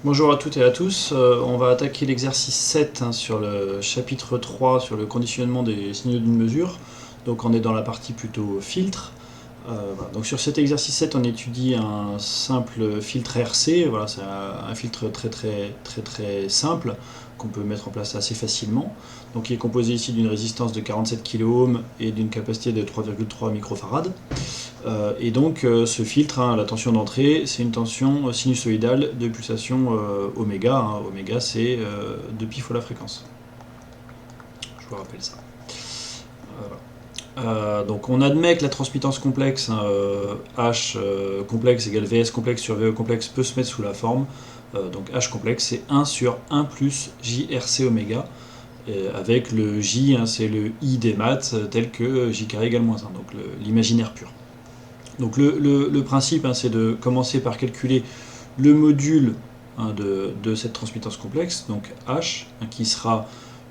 Bonjour à toutes et à tous, on va attaquer l'exercice 7 sur le chapitre 3 sur le conditionnement des signaux d'une mesure. Donc on est dans la partie plutôt filtre. Voilà. Donc sur cet exercice 7 on étudie un simple filtre RC, voilà, c'est un filtre très simple qu'on peut mettre en place assez facilement. Donc il est composé ici d'une résistance de 47 kΩ et d'une capacité de 3,3 microfarad. Et donc ce filtre, la tension d'entrée, c'est une tension sinusoïdale de pulsation oméga. Oméga, c'est 2 pi fois la fréquence. Je vous rappelle ça. Donc on admet que la transmittance complexe, H complexe égale Vs complexe sur VE complexe, peut se mettre sous la forme. Donc H complexe, c'est 1 sur 1 plus JRC oméga. Avec le J, c'est le I des maths, tel que J carré égale moins 1, donc l'imaginaire pur. Donc le principe, c'est de commencer par calculer le module de cette transmittance complexe, donc H, qui sera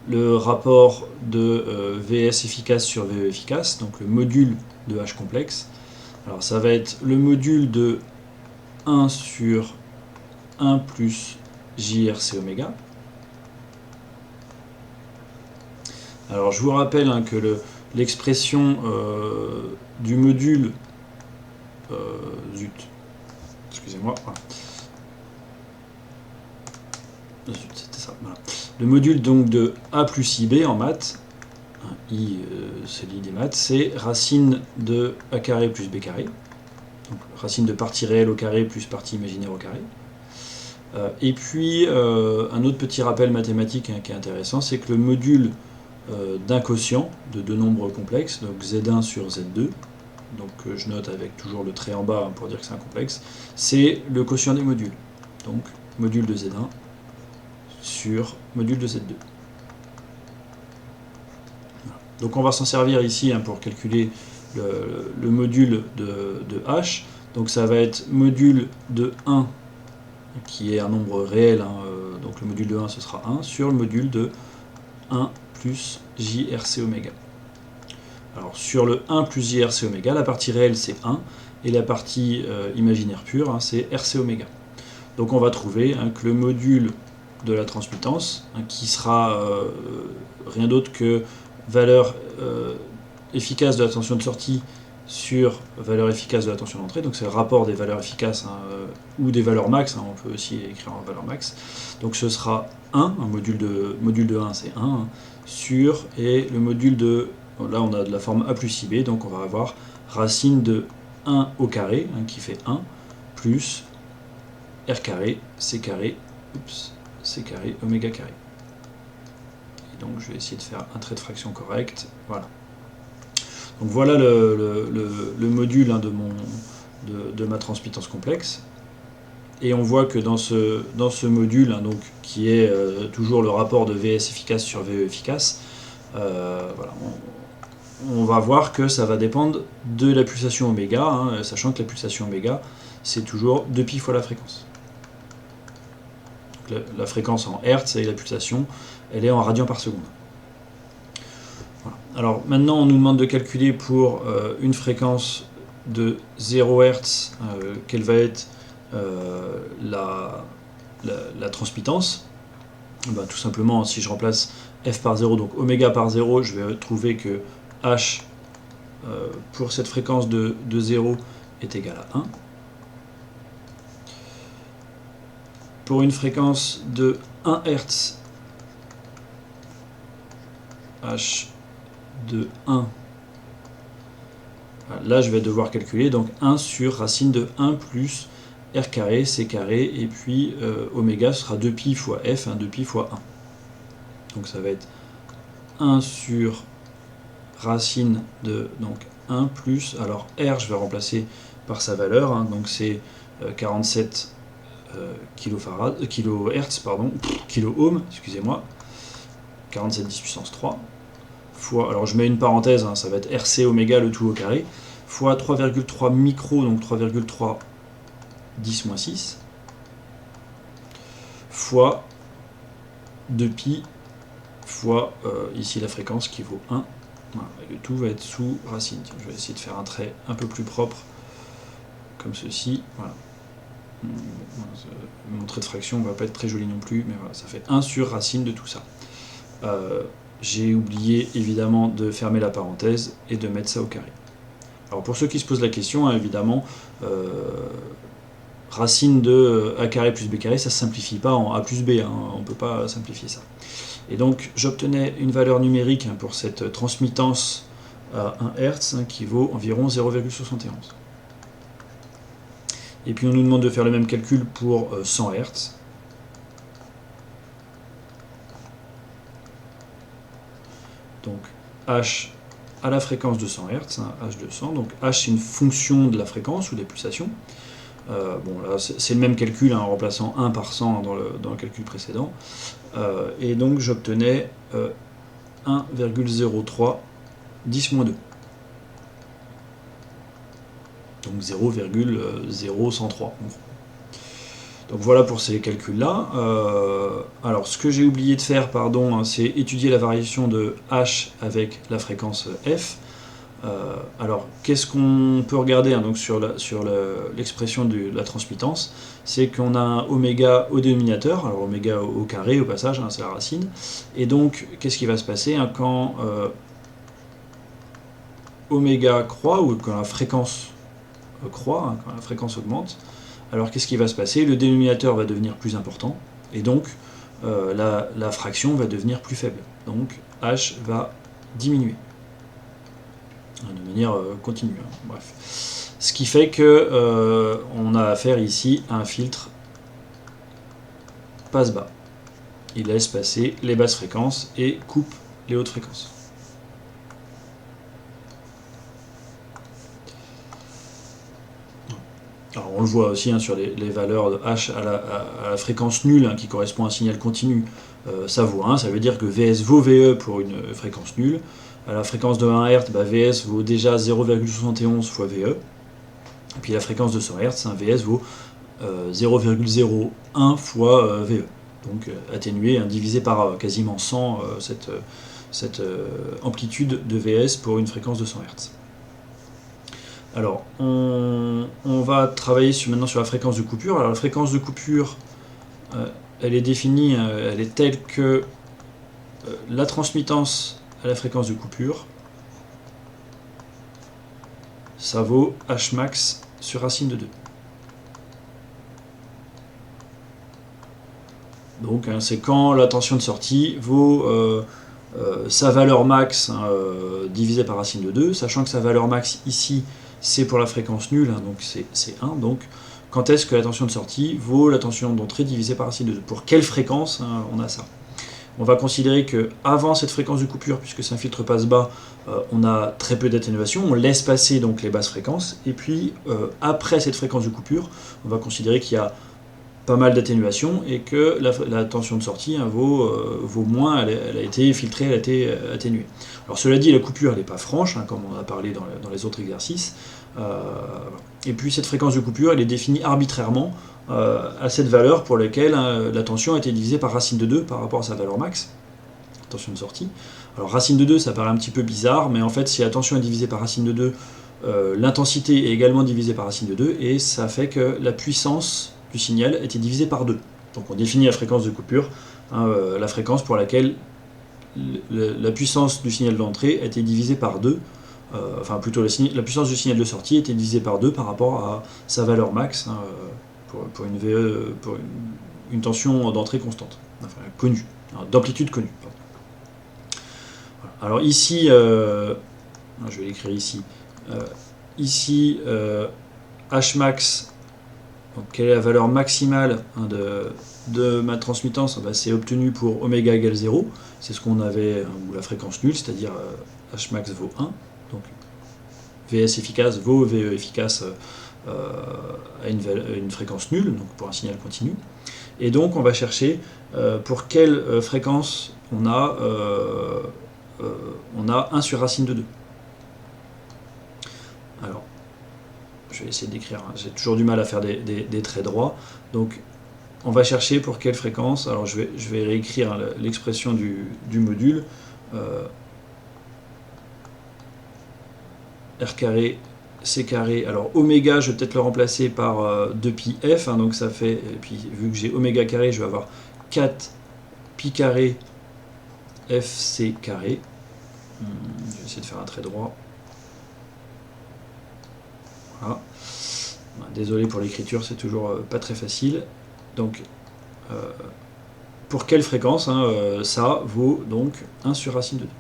le rapport de Vs efficace sur VE efficace, donc le module de H complexe. Alors ça va être le module de 1 sur 1 plus JRC oméga. Alors je vous rappelle que l'expression du module excusez-moi. C'était ça. Voilà. Le module donc de A plus IB en maths, I c'est l'I des maths, c'est racine de A carré plus B carré. Donc racine de partie réelle au carré plus partie imaginaire au carré. Et puis un autre petit rappel mathématique qui est intéressant, c'est que le module d'un quotient de deux nombres complexes, donc Z1 sur Z2, donc je note avec toujours le trait en bas pour dire que c'est un complexe, c'est le quotient des modules. Donc module de Z1 sur module de Z2. Voilà. Donc on va s'en servir ici pour calculer le module de H. Donc ça va être module de 1, qui est un nombre réel, donc le module de 1 ce sera 1, sur le module de 1 plus JRC oméga. Alors sur le 1 plus JRC oméga, la partie réelle c'est 1, et la partie imaginaire pure c'est RC oméga. Donc on va trouver que le module de la transmittance, qui sera rien d'autre que valeur efficace de la tension de sortie sur valeur efficace de la tension d'entrée, donc c'est le rapport des valeurs efficaces ou des valeurs max, on peut aussi écrire en valeur max. Donc ce sera 1, un module de 1 c'est 1, sur, et le module de, là on a de la forme A plus IB, donc on va avoir racine de 1 au carré, qui fait 1, plus R carré, C carré, C carré, oméga carré. Et donc je vais essayer de faire un trait de fraction correct, voilà. Donc voilà le module de ma transmittance complexe. Et on voit que dans ce module, donc, qui est toujours le rapport de Vs efficace sur VE efficace, voilà, on va voir que ça va dépendre de la pulsation oméga, sachant que la pulsation oméga, c'est toujours 2 pi fois la fréquence. Donc la fréquence en Hertz et la pulsation, elle est en radians par seconde. Voilà. Alors maintenant on nous demande de calculer pour une fréquence de 0 Hz quelle va être la transmittance. Ben, tout simplement si je remplace f par 0, donc oméga par 0, je vais trouver que h pour cette fréquence de 0 est égal à 1. Pour une fréquence de 1 Hz, h de 1, là je vais devoir calculer donc 1 sur racine de 1 plus R carré, C carré, et puis oméga sera 2 pi fois F, 2 pi fois 1. Donc ça va être 1 sur racine de donc 1 plus, alors R je vais remplacer par sa valeur, donc c'est 47 kHz, kilo-ohm, excusez-moi, 47 10 puissance 3, fois, alors je mets une parenthèse, ça va être RC oméga le tout au carré, fois 3,3 micro, donc 3,3 10-6, fois 2pi, fois ici la fréquence qui vaut 1. Voilà, et le tout va être sous racine. Tiens, je vais essayer de faire un trait un peu plus propre, comme ceci. Voilà. Mon trait de fraction ne va pas être très joli non plus, mais voilà, ça fait 1 sur racine de tout ça. J'ai oublié évidemment de fermer la parenthèse et de mettre ça au carré. Alors pour ceux qui se posent la question, hein, évidemment, racine de a carré plus b carré, ça ne se simplifie pas en a plus b, hein, on ne peut pas simplifier ça. Et donc j'obtenais une valeur numérique, hein, pour cette transmittance à 1 Hz, hein, qui vaut environ 0,71. Et puis on nous demande de faire le même calcul pour 100 Hz. Donc H à la fréquence de 100 Hz, hein, H200, donc H c'est une fonction de la fréquence ou des pulsations. Bon là c'est le même calcul, hein, en remplaçant 1 par 100 dans le calcul précédent. Et donc j'obtenais 1,03 10-2. Donc 0,0103 en gros. Donc voilà pour ces calculs-là. Alors ce que j'ai oublié de faire, pardon, hein, c'est étudier la variation de H avec la fréquence F. Alors qu'est-ce qu'on peut regarder, hein, donc sur l'expression de la transmittance, c'est qu'on a un oméga au dénominateur, alors oméga au carré au passage, hein, c'est la racine. Et donc qu'est-ce qui va se passer, hein, quand oméga croît, ou quand la fréquence croît, hein, quand la fréquence augmente, alors qu'est-ce qui va se passer? Le dénominateur va devenir plus important, et donc la fraction va devenir plus faible. Donc H va diminuer de manière continue. Hein. Bref. Ce qui fait que on a affaire ici à un filtre passe-bas. Il laisse passer les basses fréquences et coupe les hautes fréquences. Alors on le voit aussi, hein, sur les valeurs de H à la fréquence nulle, hein, qui correspond à un signal continu, ça vaut 1, ça veut dire que VS vaut VE pour une fréquence nulle. À la fréquence de 1 Hz, bah, VS vaut déjà 0,71 fois VE. Et puis la fréquence de 100 Hz, hein, VS vaut 0,01 fois VE. Donc atténué, hein, divisé par quasiment 100 cette amplitude de VS pour une fréquence de 100 Hz. Alors, on va travailler maintenant sur la fréquence de coupure. Alors, la fréquence de coupure, elle est définie, elle est telle que la transmittance à la fréquence de coupure, ça vaut Hmax sur racine de 2. Donc, hein, c'est quand la tension de sortie vaut sa valeur max, hein, divisée par racine de 2, sachant que sa valeur max ici, c'est pour la fréquence nulle, hein, donc c'est 1. Donc, quand est-ce que la tension de sortie vaut la tension d'entrée divisée par racine de 2? Pour quelle fréquence, hein, on a ça? On va considérer qu'avant cette fréquence de coupure, puisque c'est un filtre passe-bas, on a très peu d'atténuation, on laisse passer donc les basses fréquences, et puis après cette fréquence de coupure, on va considérer qu'il y a pas mal d'atténuation et que la tension de sortie, hein, vaut moins, elle a été filtrée, elle a été atténuée. Alors cela dit, la coupure elle n'est pas franche, hein, comme on a parlé dans les autres exercices, et puis cette fréquence de coupure elle est définie arbitrairement à cette valeur pour laquelle, hein, la tension a été divisée par racine de 2 par rapport à sa valeur max, tension de sortie. Alors racine de 2 ça paraît un petit peu bizarre, mais en fait si la tension est divisée par racine de 2, l'intensité est également divisée par racine de 2, et ça fait que la puissance du signal était divisé par 2. Donc on définit la fréquence de coupure, hein, la fréquence pour laquelle la puissance du signal d'entrée a été divisée par 2, enfin plutôt la puissance du signal de sortie était divisée par 2 par rapport à sa valeur max, hein, pour une VE, pour une tension d'entrée constante, enfin connue, d'amplitude connue. Pardon. Voilà. Alors ici, je vais l'écrire ici, ici Hmax. Donc, quelle est la valeur maximale, hein, de ma transmittance? Ben, c'est obtenu pour oméga égale 0, c'est ce qu'on avait, ou la fréquence nulle, c'est-à-dire Hmax vaut 1, donc VS efficace vaut VE efficace à une fréquence nulle, donc pour un signal continu. Et donc on va chercher pour quelle fréquence on a 1 sur racine de 2. Alors, je vais essayer d'écrire, hein. J'ai toujours du mal à faire des traits droits, donc on va chercher pour quelle fréquence. Alors je vais réécrire l'expression du module, R carré c carré. Alors oméga, je vais peut-être le remplacer par 2πf, hein, donc ça fait, et puis vu que j'ai oméga carré, je vais avoir 4 pi carré fc carré. Je vais essayer de faire un trait droit. Voilà. Désolé pour l'écriture, c'est toujours pas très facile. Donc, pour quelle fréquence, hein, ça vaut donc 1 sur racine de 2.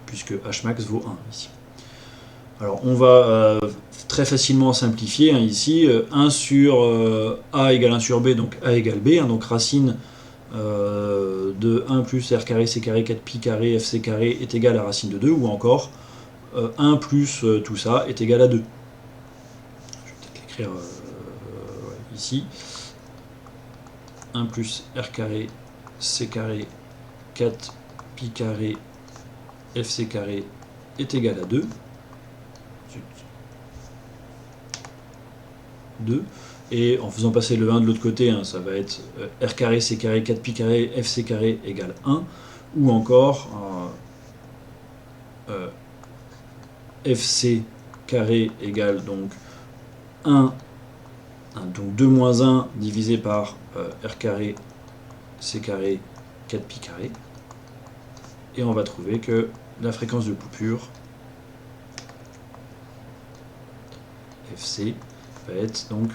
Puisque Hmax vaut 1 ici. Alors, on va très facilement simplifier, hein, ici. 1 sur A égale 1 sur B, donc A égale B. Hein, donc, racine de 1 plus R carré C carré 4 pi carré FC carré est égal à racine de 2, ou encore 1 plus tout ça est égal à 2. Je vais peut-être l'écrire ici. 1 plus R carré C carré 4 pi carré FC carré est égal à 2. 2. Et en faisant passer le 1 de l'autre côté, hein, ça va être R carré C carré 4 pi carré FC carré égale 1. Ou encore FC carré égale donc 1, donc 2 moins 1 divisé par R carré C carré 4 pi carré. Et on va trouver que la fréquence de coupure FC va être donc,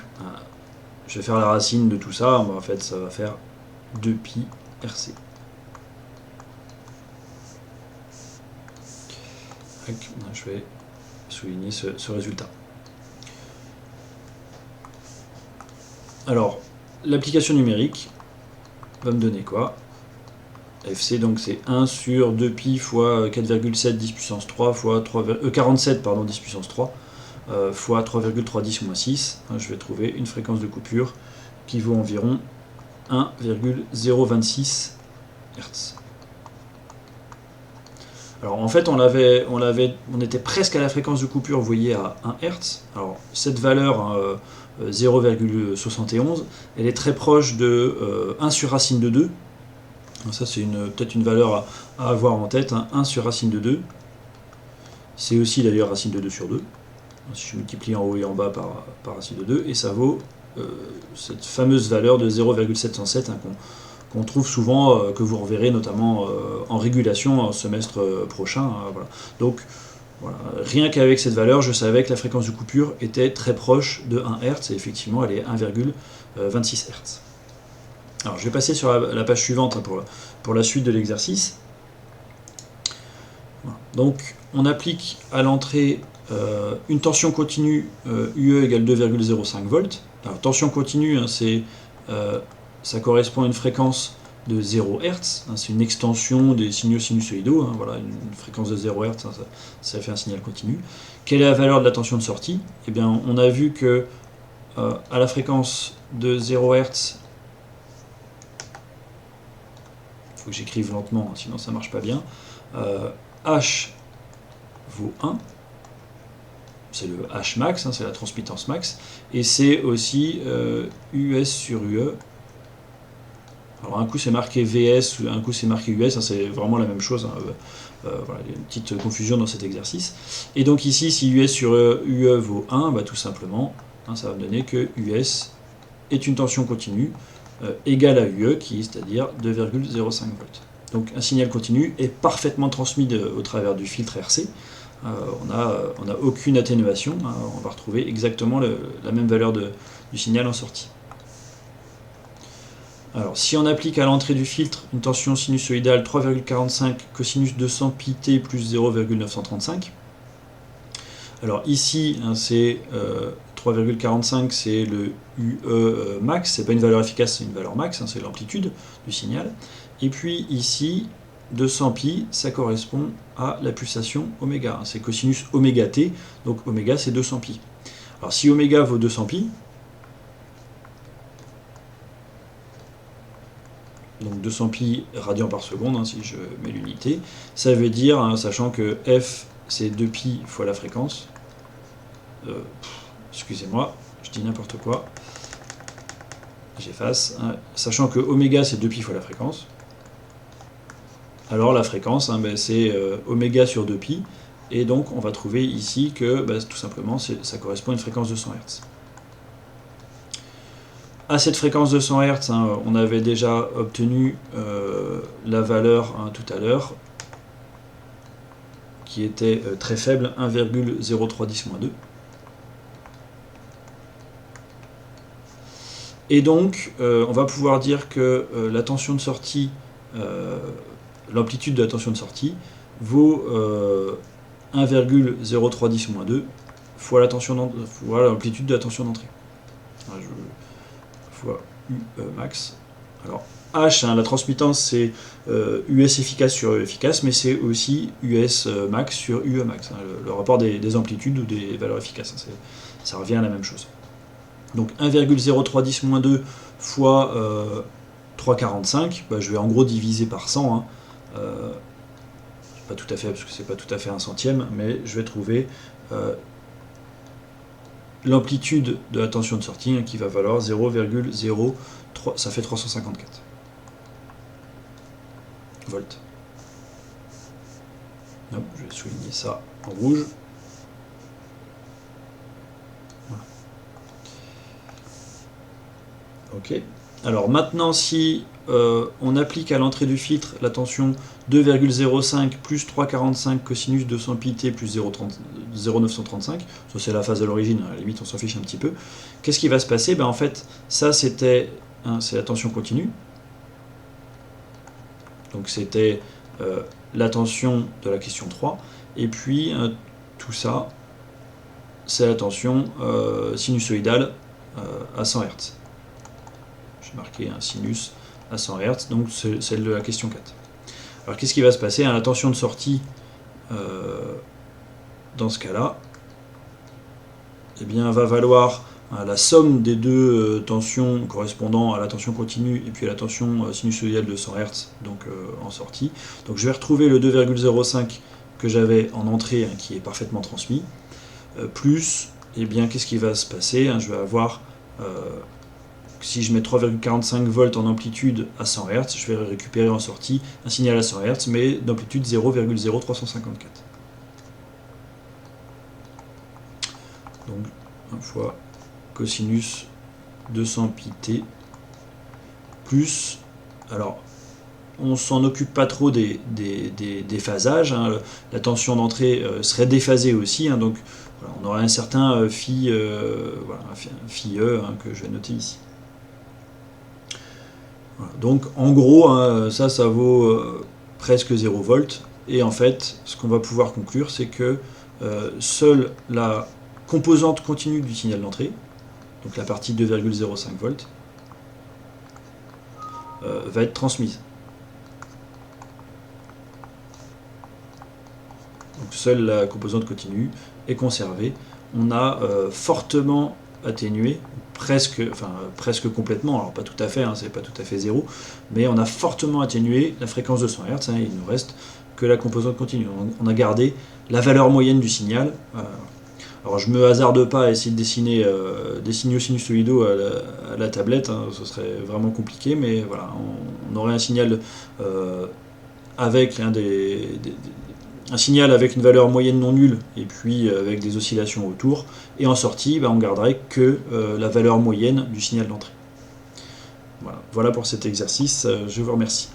je vais faire la racine de tout ça, en fait ça va faire 2π RC. Je vais souligner ce résultat. Alors, l'application numérique va me donner quoi? FC, donc c'est 1 sur 2π fois 4,7 10 puissance 3 fois 47 pardon, 10 puissance 3 fois 3,310 moins 6. Je vais trouver une fréquence de coupure qui vaut environ 1,026 Hz. Alors en fait, on était presque à la fréquence de coupure, vous voyez, à 1 Hz. Alors cette valeur 0,71, elle est très proche de 1 sur racine de 2. Ça c'est peut-être une valeur à avoir en tête, hein. 1 sur racine de 2. C'est aussi d'ailleurs racine de 2 sur 2. Si je multiplie en haut et en bas par racine de 2, et ça vaut cette fameuse valeur de 0,707, hein, qu'on trouve souvent, que vous reverrez notamment en régulation en semestre prochain. Voilà. Donc voilà, rien qu'avec cette valeur, je savais que la fréquence de coupure était très proche de 1 Hz, et effectivement elle est 1,26 Hz. Alors je vais passer sur la page suivante, hein, pour la suite de l'exercice. Voilà. Donc on applique à l'entrée une tension continue UE égale 2,05 volts. Alors tension continue, hein, ça correspond à une fréquence de 0 Hz, hein, c'est une extension des signaux sinusoïdaux, hein, voilà, une fréquence de 0 Hz, hein, ça fait un signal continu. Quelle est la valeur de la tension de sortie? Eh bien, on a vu que à la fréquence de 0 Hz, il faut que j'écrive lentement, hein, sinon ça ne marche pas bien, H vaut 1, c'est le Hmax, hein, c'est la transmittance max, et c'est aussi US sur UE. Alors un coup c'est marqué VS, un coup c'est marqué US, hein, c'est vraiment la même chose, hein, voilà, il y a une petite confusion dans cet exercice. Et donc ici, si US sur UE vaut 1, bah, tout simplement, hein, ça va me donner que US est une tension continue égale à UE, qui est c'est-à-dire 2,05 volts. Donc un signal continu est parfaitement transmis au travers du filtre RC. On n'a aucune atténuation, hein, on va retrouver exactement la même valeur du signal en sortie. Alors, si on applique à l'entrée du filtre une tension sinusoïdale 3,45 cosinus 200 pi t plus 0,935, alors ici, hein, c'est 3,45, c'est le UE max, c'est pas une valeur efficace, c'est une valeur max, hein, c'est l'amplitude du signal. Et puis ici, 200 pi, ça correspond à la pulsation oméga, c'est cosinus oméga t, donc oméga c'est 200 pi. Alors si oméga vaut 200 pi, donc 200 pi radians par seconde, hein, si je mets l'unité, ça veut dire, hein, sachant que f c'est 2 pi fois la fréquence, excusez-moi, je dis n'importe quoi, j'efface, hein, sachant que oméga c'est 2 pi fois la fréquence, alors la fréquence, hein, ben, c'est oméga sur 2 pi, Et donc on va trouver ici que tout simplement ça correspond à une fréquence de 100 Hz. À cette fréquence de 100 Hz, on avait déjà obtenu la valeur tout à l'heure, qui était très faible, 1,0310-2. Et donc, on va pouvoir dire que la tension de sortie, l'amplitude de la tension de sortie, vaut 1,0310-2 fois l'amplitude de la tension d'entrée. Fois U max. Alors, H, la transmittance, c'est US efficace sur E efficace, mais c'est aussi US max sur UE max, le rapport des amplitudes ou des valeurs efficaces. Ça revient à la même chose. Donc 1,0310-2 fois 3,45, je vais en gros diviser par 100. Pas tout à fait, parce que c'est pas tout à fait un centième, mais je vais trouver l'amplitude de la tension de sortie qui va valoir 0,03, ça fait 354 volts. Hop, je vais souligner ça en rouge. Voilà. Ok. Alors maintenant, si on applique à l'entrée du filtre la tension 2,05 plus 3,45 cosinus 200 pt plus 0,935, ça c'est la phase à l'origine, à la limite on s'en fiche un petit peu, qu'est-ce qui va se passer? En fait, ça c'est la tension continue, donc c'était la tension de la question 3, et puis tout ça, c'est la tension sinusoïdale à 100 Hz. J'ai marqué un sinus à 100 Hz, donc c'est celle de la question 4. Alors qu'est-ce qui va se passer? La tension de sortie, dans ce cas-là, va valoir la somme des deux tensions correspondant à la tension continue et puis à la tension sinusoïdale de 100 Hz, donc en sortie. Donc je vais retrouver le 2,05 que j'avais en entrée, qui est parfaitement transmis, plus, qu'est-ce qui va se passer? Je vais avoir, si je mets 3,45 volts en amplitude à 100 Hz, je vais récupérer en sortie un signal à 100 Hz, mais d'amplitude 0,0354. Donc 1 fois cosinus 200 pt plus, alors on s'en occupe pas trop des phasages, la tension d'entrée serait déphasée aussi, donc voilà, on aura un certain phi E que je vais noter ici. Voilà, donc en gros, ça vaut presque 0 volts, et en fait ce qu'on va pouvoir conclure, c'est que seule la composante continue du signal d'entrée, donc la partie 2,05 volts, va être transmise. Donc seule la composante continue est conservée. On a fortement atténué, presque complètement, alors pas tout à fait, c'est pas tout à fait zéro, mais on a fortement atténué la fréquence de 100 Hz, il ne reste que la composante continue. On a gardé la valeur moyenne du signal. Alors je me hasarde pas à essayer de dessiner des signaux sinusoïdaux à la tablette, ce serait vraiment compliqué, mais voilà, on aurait un signal avec un signal avec une valeur moyenne non nulle, et puis avec des oscillations autour, et en sortie, on garderait que la valeur moyenne du signal d'entrée. Voilà pour cet exercice, je vous remercie.